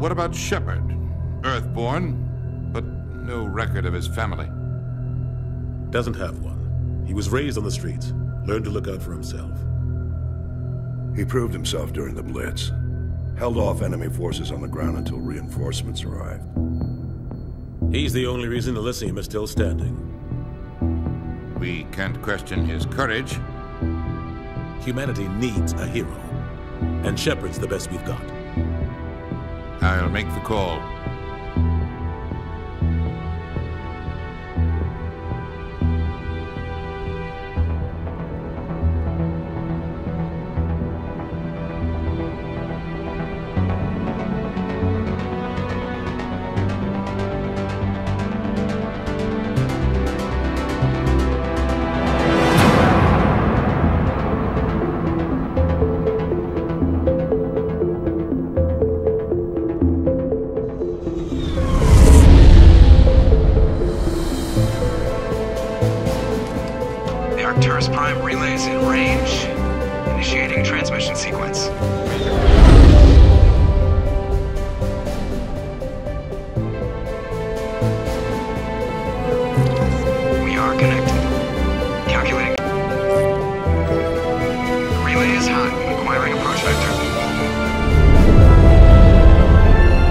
What about Shepard? Earthborn, but no record of his family. Doesn't have one. He was raised on the streets, learned to look out for himself. He proved himself during the Blitz. Held off enemy forces on the ground until reinforcements arrived. He's the only reason Elysium is still standing. We can't question his courage. Humanity needs a hero, and Shepard's the best we've got. I'll make the call. Arcturus Prime relays in range. Initiating transmission sequence. We are connected. Calculating. The relay is hot. Acquiring approach vector.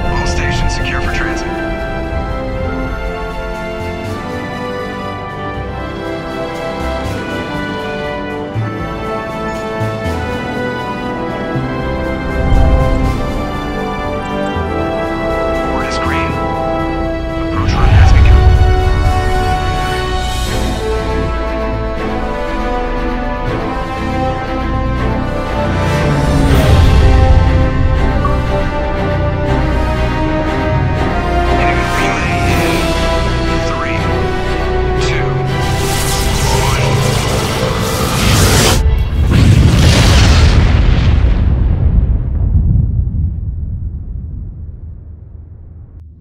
All stations secure for transit.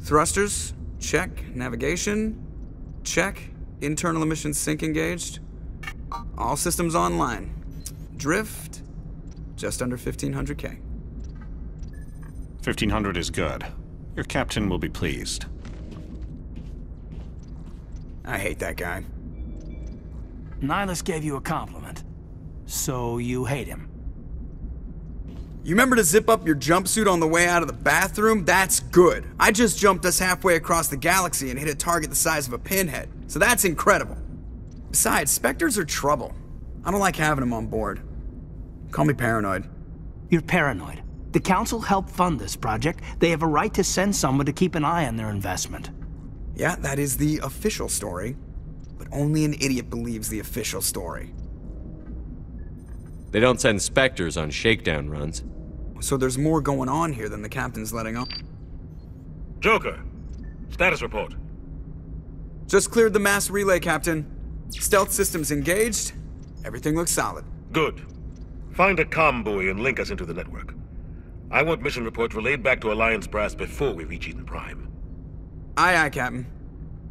Thrusters, check. Navigation, check. Internal emissions sync engaged. All systems online. Drift, just under 1500K. 1500 is good. Your captain will be pleased. I hate that guy. Nihilus gave you a compliment. So you hate him. You remember to zip up your jumpsuit on the way out of the bathroom? That's good. I just jumped us halfway across the galaxy and hit a target the size of a pinhead. So that's incredible. Besides, Spectres are trouble. I don't like having them on board. Call me paranoid. You're paranoid. The Council helped fund this project. They have a right to send someone to keep an eye on their investment. Yeah, that is the official story. But only an idiot believes the official story. They don't send Spectres on shakedown runs. So there's more going on here than the captain's letting on. Joker, status report. Just cleared the mass relay, Captain. Stealth systems engaged. Everything looks solid. Good. Find a comm buoy and link us into the network. I want mission reports relayed back to Alliance Brass before we reach Eden Prime. Aye, aye, Captain.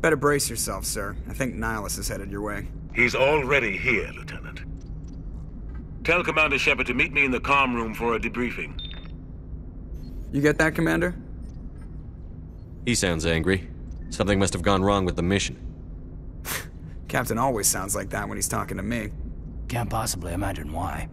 Better brace yourself, sir. I think Nihilus is headed your way. He's already here, Lieutenant. Tell Commander Shepard to meet me in the comm room for a debriefing. You get that, Commander? He sounds angry. Something must have gone wrong with the mission. Captain always sounds like that when he's talking to me. Can't possibly imagine why.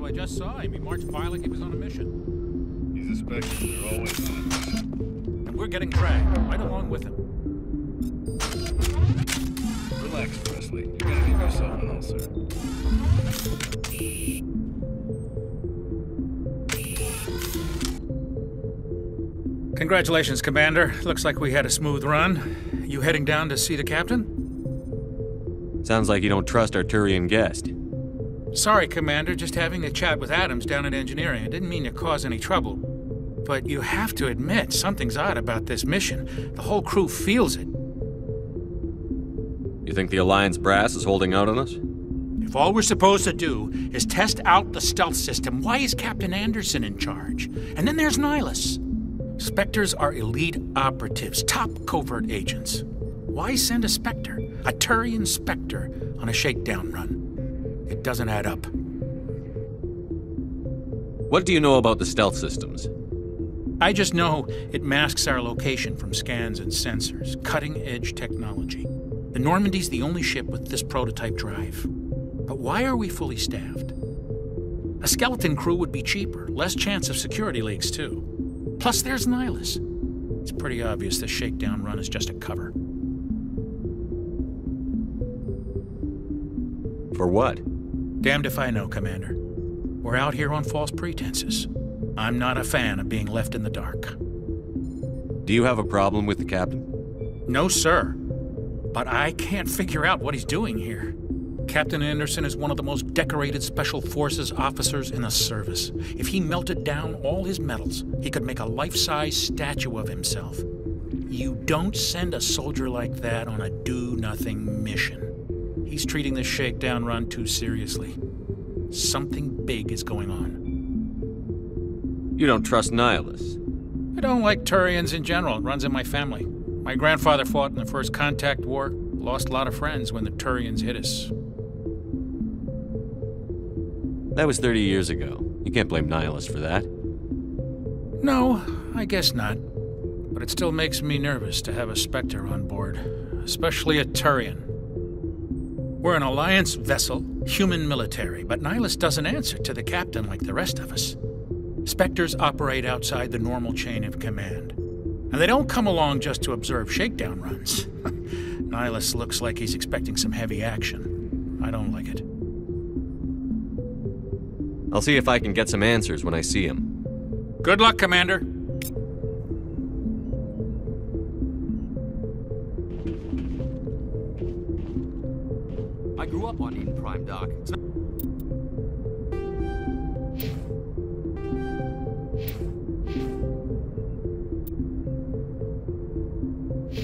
I just saw him. He marched by like he was on a mission. He's a Spectre. They're always on a mission. And we're getting dragged right along with him. Relax, Presley. You're gonna give yourself an ulcer. Congratulations, Commander. Looks like we had a smooth run. You heading down to see the captain? Sounds like you don't trust Arturian guest. Sorry, Commander. Just having a chat with Adams down at engineering. I didn't mean to cause any trouble. But you have to admit, something's odd about this mission. The whole crew feels it. You think the Alliance brass is holding out on us? If all we're supposed to do is test out the stealth system, why is Captain Anderson in charge? And then there's Nihilus. Spectres are elite operatives, top covert agents. Why send a Spectre, a Turian Spectre, on a shakedown run? It doesn't add up. What do you know about the stealth systems? I just know it masks our location from scans and sensors. Cutting-edge technology. The Normandy's the only ship with this prototype drive. But why are we fully staffed? A skeleton crew would be cheaper, less chance of security leaks too. Plus there's Nihilus. It's pretty obvious the shakedown run is just a cover. For what? Damned if I know, Commander. We're out here on false pretenses. I'm not a fan of being left in the dark. Do you have a problem with the captain? No, sir. But I can't figure out what he's doing here. Captain Anderson is one of the most decorated Special Forces officers in the service. If he melted down all his medals, he could make a life-size statue of himself. You don't send a soldier like that on a do-nothing mission. He's treating this shakedown run too seriously. Something big is going on. You don't trust Nihilus? I don't like Turians in general. It runs in my family. My grandfather fought in the First Contact War, lost a lot of friends when the Turians hit us. That was 30 years ago. You can't blame Nihilus for that. No, I guess not. But it still makes me nervous to have a Spectre on board, especially a Turian. We're an Alliance vessel, human military, but Nihilus doesn't answer to the captain like the rest of us. Spectres operate outside the normal chain of command. And they don't come along just to observe shakedown runs. Nihilus looks like he's expecting some heavy action. I don't like it. I'll see if I can get some answers when I see him. Good luck, Commander. I grew up on Eden Prime, Doc. It's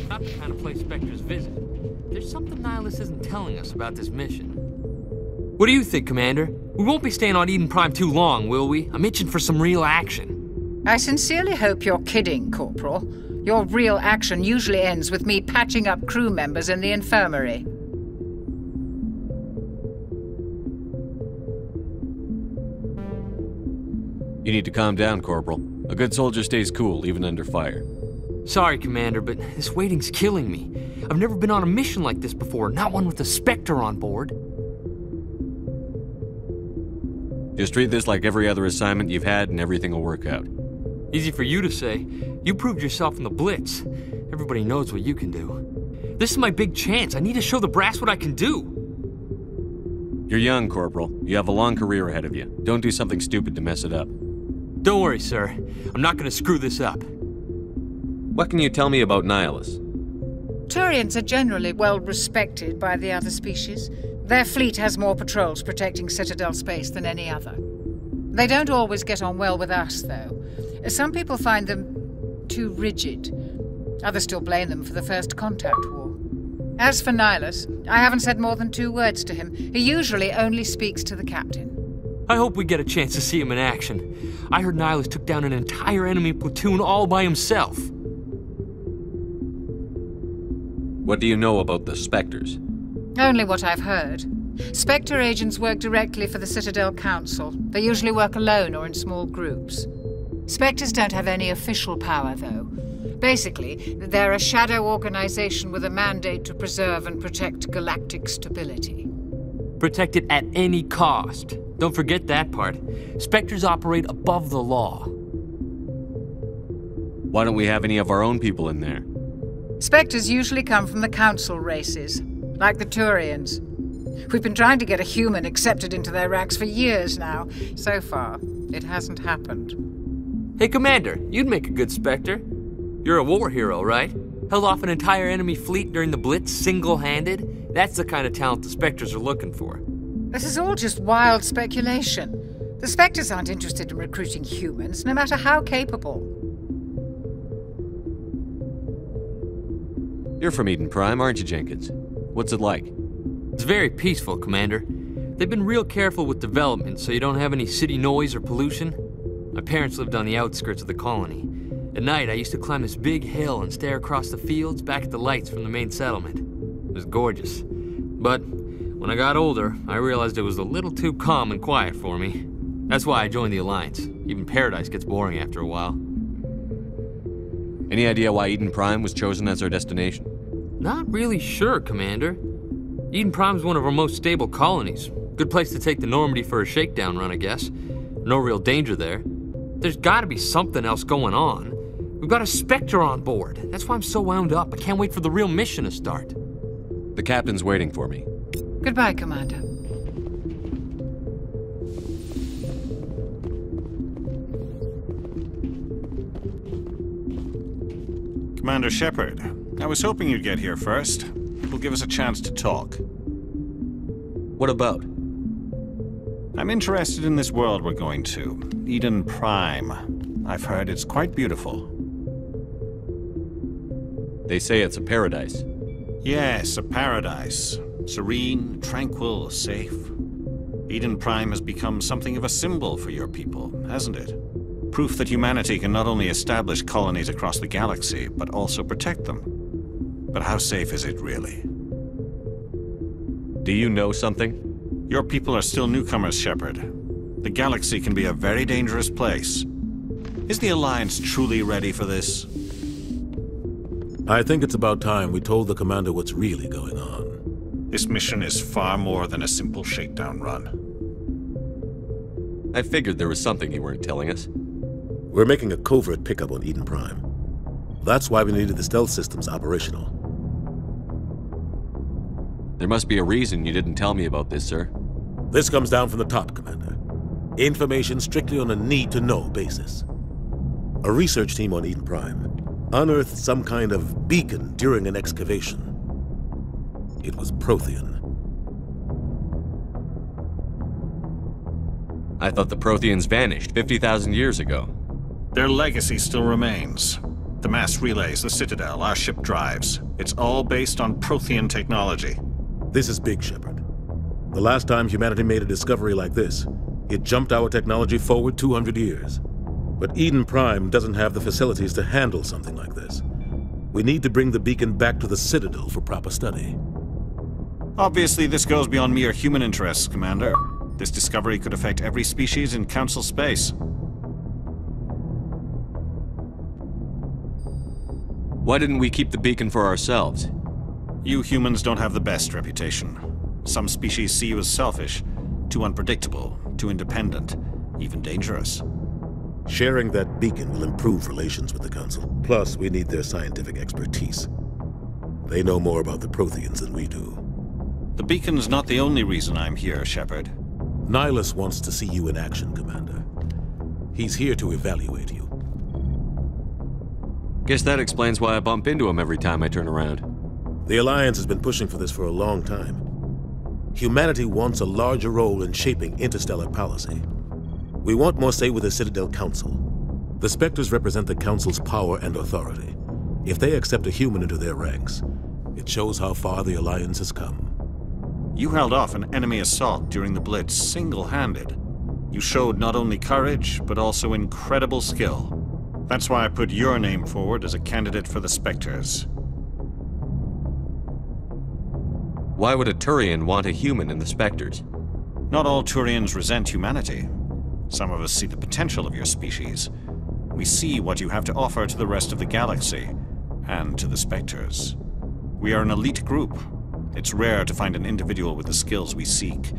not the kind of place Spectres visit. There's something Nihilus isn't telling us about this mission. What do you think, Commander? We won't be staying on Eden Prime too long, will we? I'm itching for some real action. I sincerely hope you're kidding, Corporal. Your real action usually ends with me patching up crew members in the infirmary. You need to calm down, Corporal. A good soldier stays cool, even under fire. Sorry, Commander, but this waiting's killing me. I've never been on a mission like this before, not one with a Spectre on board. Just treat this like every other assignment you've had and everything will work out. Easy for you to say. You proved yourself in the Blitz. Everybody knows what you can do. This is my big chance. I need to show the brass what I can do. You're young, Corporal. You have a long career ahead of you. Don't do something stupid to mess it up. Don't worry, sir. I'm not going to screw this up. What can you tell me about Nihilus? Turians are generally well respected by the other species. Their fleet has more patrols protecting Citadel space than any other. They don't always get on well with us, though. Some people find them too rigid. Others still blame them for the First Contact War. As for Nihilus, I haven't said more than 2 words to him. He usually only speaks to the captain. I hope we get a chance to see him in action. I heard Nihilus took down an entire enemy platoon all by himself. What do you know about the Spectres? Only what I've heard. Spectre agents work directly for the Citadel Council. They usually work alone or in small groups. Spectres don't have any official power, though. Basically, they're a shadow organization with a mandate to preserve and protect galactic stability. Protect it at any cost. Don't forget that part. Spectres operate above the law. Why don't we have any of our own people in there? Spectres usually come from the Council races, like the Turians. We've been trying to get a human accepted into their ranks for years now. So far, it hasn't happened. Hey, Commander, you'd make a good Spectre. You're a war hero, right? Held off an entire enemy fleet during the Blitz single-handed? That's the kind of talent the Spectres are looking for. This is all just wild speculation. The Spectres aren't interested in recruiting humans, no matter how capable. You're from Eden Prime, aren't you, Jenkins? What's it like? It's very peaceful, Commander. They've been real careful with development so you don't have any city noise or pollution. My parents lived on the outskirts of the colony. At night, I used to climb this big hill and stare across the fields back at the lights from the main settlement. It was gorgeous. But when I got older, I realized it was a little too calm and quiet for me. That's why I joined the Alliance. Even Paradise gets boring after a while. Any idea why Eden Prime was chosen as our destination? Not really sure, Commander. Eden Prime's one of our most stable colonies. Good place to take the Normandy for a shakedown run, I guess. No real danger there. There's gotta be something else going on. We've got a Spectre on board. That's why I'm so wound up. I can't wait for the real mission to start. The captain's waiting for me. Goodbye, Commander. Commander Shepard, I was hoping you'd get here first. It will give us a chance to talk. What about? I'm interested in this world we're going to, Eden Prime. I've heard it's quite beautiful. They say it's a paradise. Yes, a paradise. Serene, tranquil, safe. Eden Prime has become something of a symbol for your people, hasn't it? Proof that humanity can not only establish colonies across the galaxy, but also protect them. But how safe is it really? Do you know something? Your people are still newcomers, Shepard. The galaxy can be a very dangerous place. Is the Alliance truly ready for this? I think it's about time we told the commander what's really going on. This mission is far more than a simple shakedown run. I figured there was something you weren't telling us. We're making a covert pickup on Eden Prime. That's why we needed the stealth systems operational. There must be a reason you didn't tell me about this, sir. This comes down from the top, Commander. Information strictly on a need-to-know basis. A research team on Eden Prime unearthed some kind of beacon during an excavation. It was Prothean. I thought the Protheans vanished 50,000 years ago. Their legacy still remains. The mass relays, the Citadel, our ship drives. It's all based on Prothean technology. This is big, Shepard. The last time humanity made a discovery like this, it jumped our technology forward 200 years. But Eden Prime doesn't have the facilities to handle something like this. We need to bring the beacon back to the Citadel for proper study. Obviously, this goes beyond mere human interests, Commander. This discovery could affect every species in Council space. Why didn't we keep the beacon for ourselves? You humans don't have the best reputation. Some species see you as selfish, too unpredictable, too independent, even dangerous. Sharing that beacon will improve relations with the Council. Plus, we need their scientific expertise. They know more about the Protheans than we do. The beacon's not the only reason I'm here, Shepard. Nihilus wants to see you in action, Commander. He's here to evaluate you. Guess that explains why I bump into him every time I turn around. The Alliance has been pushing for this for a long time. Humanity wants a larger role in shaping interstellar policy. We want more say with the Citadel Council. The Spectres represent the Council's power and authority. If they accept a human into their ranks, it shows how far the Alliance has come. You held off an enemy assault during the Blitz single-handed. You showed not only courage, but also incredible skill. That's why I put your name forward as a candidate for the Spectres. Why would a Turian want a human in the Spectres? Not all Turians resent humanity. Some of us see the potential of your species. We see what you have to offer to the rest of the galaxy, and to the Spectres. We are an elite group. It's rare to find an individual with the skills we seek.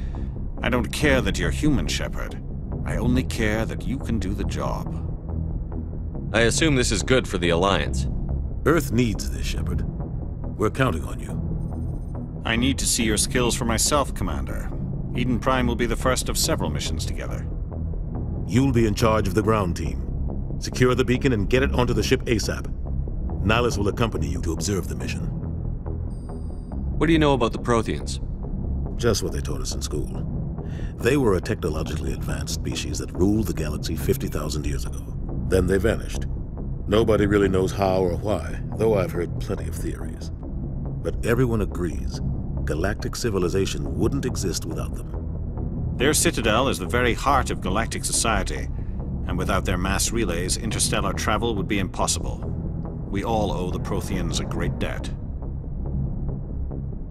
I don't care that you're human, Shepard. I only care that you can do the job. I assume this is good for the Alliance. Earth needs this, Shepard. We're counting on you. I need to see your skills for myself, Commander. Eden Prime will be the first of several missions together. You'll be in charge of the ground team. Secure the beacon and get it onto the ship ASAP. Nihilus will accompany you to observe the mission. What do you know about the Protheans? Just what they taught us in school. They were a technologically advanced species that ruled the galaxy 50,000 years ago. Then they vanished. Nobody really knows how or why, though I've heard plenty of theories. But everyone agrees galactic civilization wouldn't exist without them. Their citadel is the very heart of galactic society, and without their mass relays, interstellar travel would be impossible. We all owe the Protheans a great debt.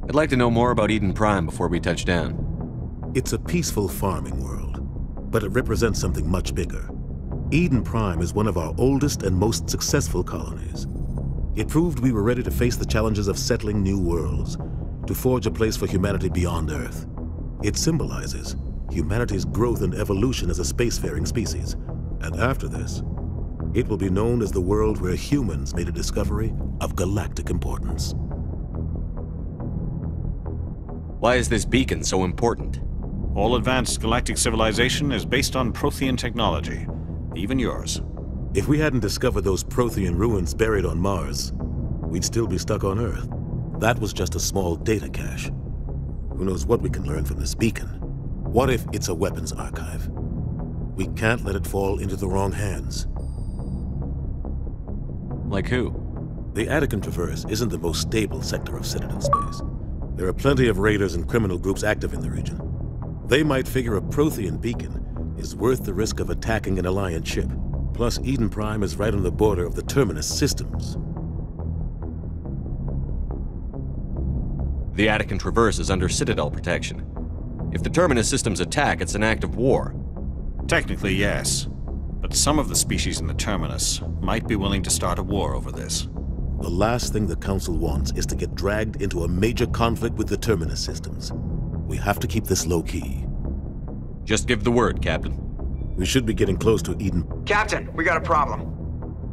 I'd like to know more about Eden Prime before we touch down. It's a peaceful farming world, but it represents something much bigger. Eden Prime is one of our oldest and most successful colonies. It proved we were ready to face the challenges of settling new worlds, to forge a place for humanity beyond Earth. It symbolizes humanity's growth and evolution as a spacefaring species. And after this, it will be known as the world where humans made a discovery of galactic importance. Why is this beacon so important? All advanced galactic civilization is based on Prothean technology, even yours. If we hadn't discovered those Prothean ruins buried on Mars, we'd still be stuck on Earth. That was just a small data cache. Who knows what we can learn from this beacon? What if it's a weapons archive? We can't let it fall into the wrong hands. Like who? The Attican Traverse isn't the most stable sector of Citadel space. There are plenty of raiders and criminal groups active in the region. They might figure a Prothean beacon is worth the risk of attacking an Alliance ship. Plus, Eden Prime is right on the border of the Terminus systems. The Attican Traverse is under Citadel protection. If the Terminus systems attack, it's an act of war. Technically, yes. But some of the species in the Terminus might be willing to start a war over this. The last thing the Council wants is to get dragged into a major conflict with the Terminus systems. We have to keep this low-key. Just give the word, Captain. We should be getting close to Eden. Captain, we got a problem.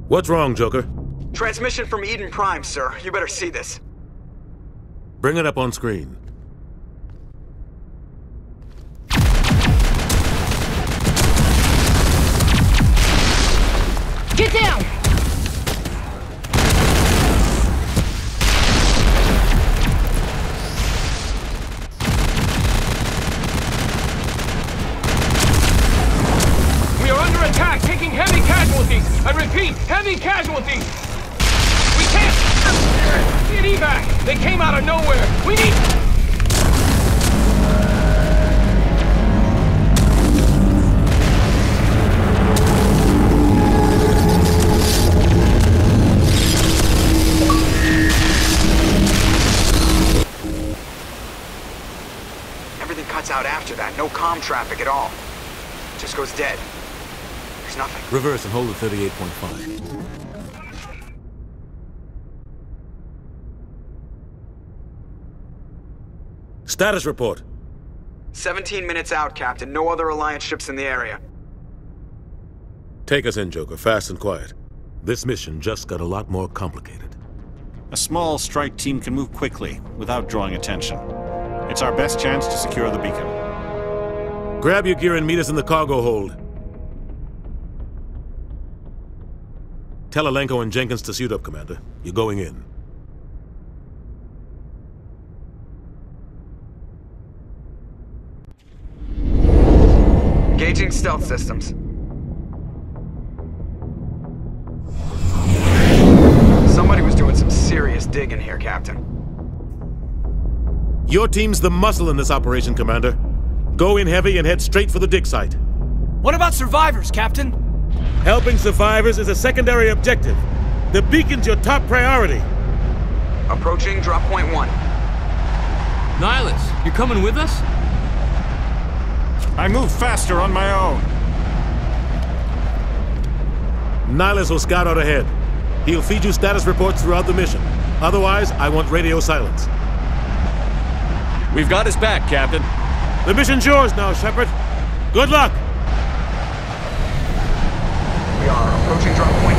What's wrong, Joker? Transmission from Eden Prime, sir. You better see this. Bring it up on screen. Get down! We are under attack, taking heavy casualties. I repeat, heavy casualties. We can't get evac. They came out of nowhere. We need... Everything cuts out after that. No comm traffic at all. Just goes dead. There's nothing. Reverse and hold at 38.5. Status report. 17 minutes out, Captain. No other Alliance ships in the area. Take us in, Joker, fast and quiet. This mission just got a lot more complicated. A small strike team can move quickly, without drawing attention. It's our best chance to secure the beacon. Grab your gear and meet us in the cargo hold. Tell Alenko and Jenkins to suit up, Commander. You're going in. Engaging stealth systems. Somebody was doing some serious digging here, Captain. Your team's the muscle in this operation, Commander. Go in heavy and head straight for the dig site. What about survivors, Captain? Helping survivors is a secondary objective. The beacon's your top priority. Approaching drop point 1. Nihilus, you're coming with us? I move faster on my own. Nihilus will scout out ahead. He'll feed you status reports throughout the mission. Otherwise, I want radio silence. We've got his back, Captain. The mission's yours now, Shepard. Good luck! We are approaching drop point